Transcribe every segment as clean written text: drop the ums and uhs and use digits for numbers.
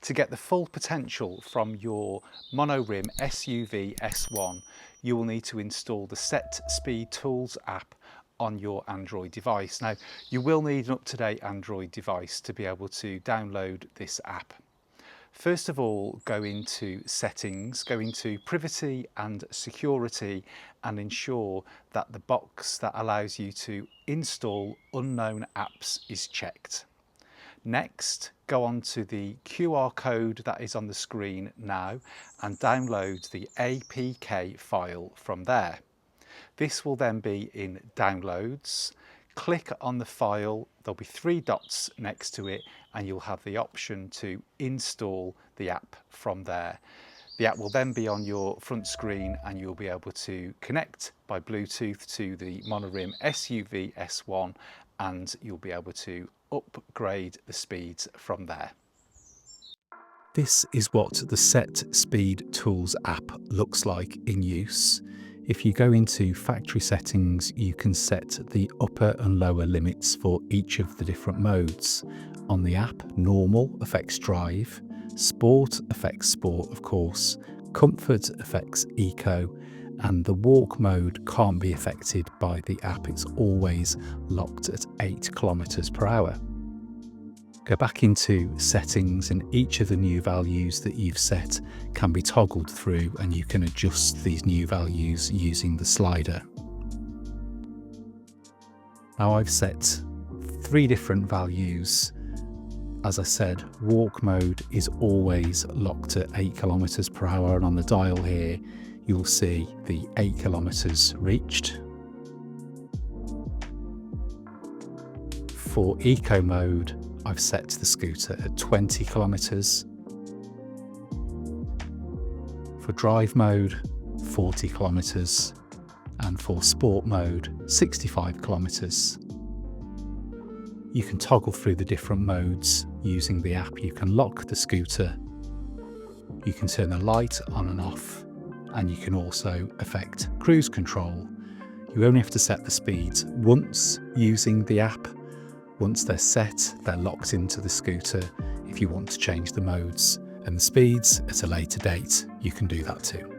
To get the full potential from your Monorim SUV S1, you will need to install the Set Speed Tools app on your Android device. Now, you will need an up-to-date Android device to be able to download this app. First of all, go into Settings, go into Privacy and Security, and ensure that the box that allows you to install unknown apps is checked. Next, go on to the QR code that is on the screen now and download the APK file from there. This will then be in Downloads. Click on the file, there'll be 3 dots next to it, and you'll have the option to install the app from there. The app will then be on your front screen and you'll be able to connect by Bluetooth to the Monorim SUV S1, and you'll be able to upgrade the speeds from there. This is what the Set Speed Tools app looks like in use. If you go into factory settings, you can set the upper and lower limits for each of the different modes. On the app, Normal affects Drive, Sport affects Sport, of course, Comfort affects Eco, and the walk mode can't be affected by the app. It's always locked at 8 kilometers per hour. Go back into settings, and each of the new values that you've set can be toggled through, and you can adjust these new values using the slider. Now I've set 3 different values. As I said, walk mode is always locked at 8 kilometers per hour, and on the dial here you'll see the 8 kilometers reached. For eco mode, I've set the scooter at 20 kilometers. For drive mode, 40 kilometers, and for sport mode, 65 kilometers. You can toggle through the different modes using the app. You can lock the scooter, you can turn the light on and off, and you can also affect cruise control. You only have to set the speeds once using the app. Once they're set, they're locked into the scooter. If you want to change the modes and the speeds at a later date, you can do that too.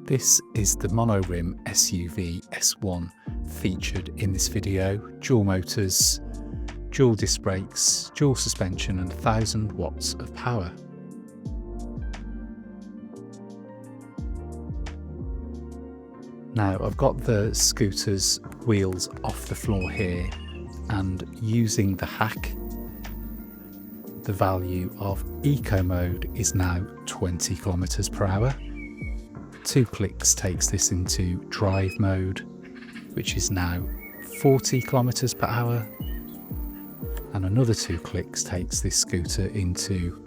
This is the Monorim SUV S1 featured in this video. Dual motors, dual disc brakes, dual suspension, and 1000 watts of power. Now I've got the scooter's wheels off the floor here, and using the hack, the value of eco mode is now 20 kilometers per hour. 2 clicks takes this into drive mode, which is now 40 kilometers per hour, and another 2 clicks takes this scooter into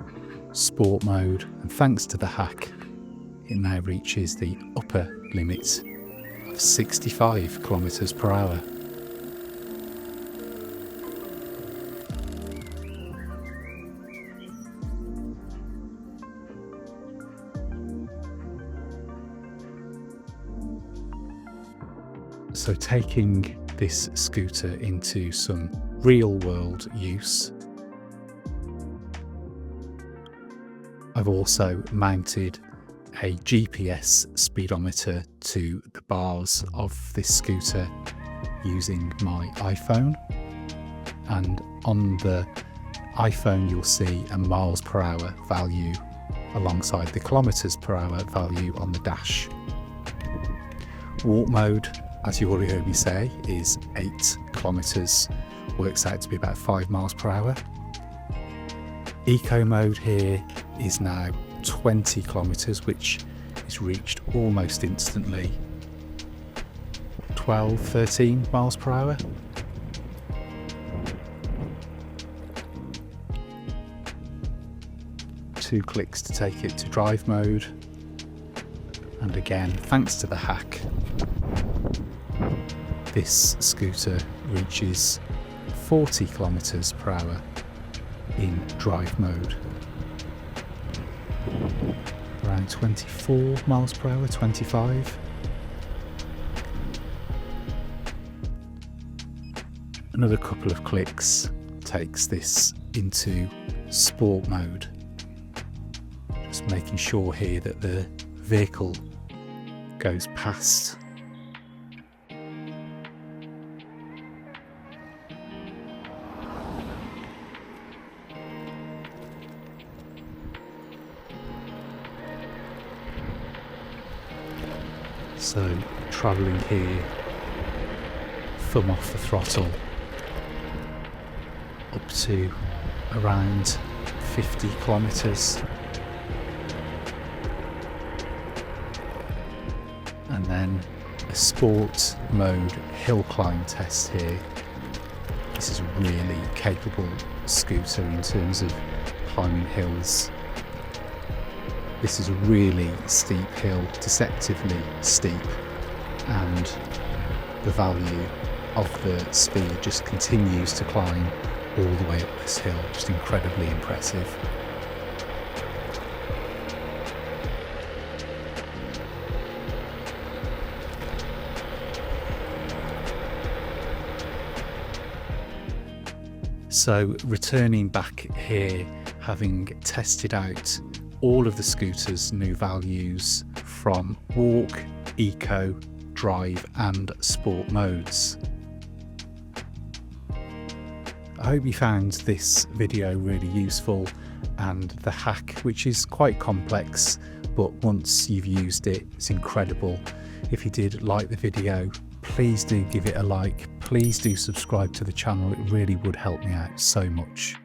sport mode, and thanks to the hack it now reaches the upper limit of 65 kilometers per hour. So taking this scooter into some real world use, I've also mounted a GPS speedometer to the bars of this scooter using my iPhone, and on the iPhone you'll see a miles per hour value alongside the kilometers per hour value on the dash. Walk mode, as you already heard me say, is 8 kilometers, works out to be about 5 miles per hour. Eco mode here is now 20 kilometers, which is reached almost instantly. 12-13 miles per hour. Two clicks to take it to drive mode, and again, thanks to the hack, this scooter reaches 40 kilometers per hour in drive mode. Around 24 miles per hour, 25. Another couple of clicks takes this into sport mode. Just making sure here that the vehicle goes past. So travelling here, thumb off the throttle, up to around 50 kilometres. And then a sport mode hill climb test here. This is a really capable scooter in terms of climbing hills. This is a really steep hill, deceptively steep, and the value of the speed just continues to climb all the way up this hill. Just incredibly impressive. So returning back here, having tested out all of the scooter's new values from walk, eco, drive and sport modes. I hope you found this video really useful, and the hack, which is quite complex, but once you've used it, it's incredible. If you did like the video, please do give it a like. Please do subscribe to the channel. It really would help me out so much.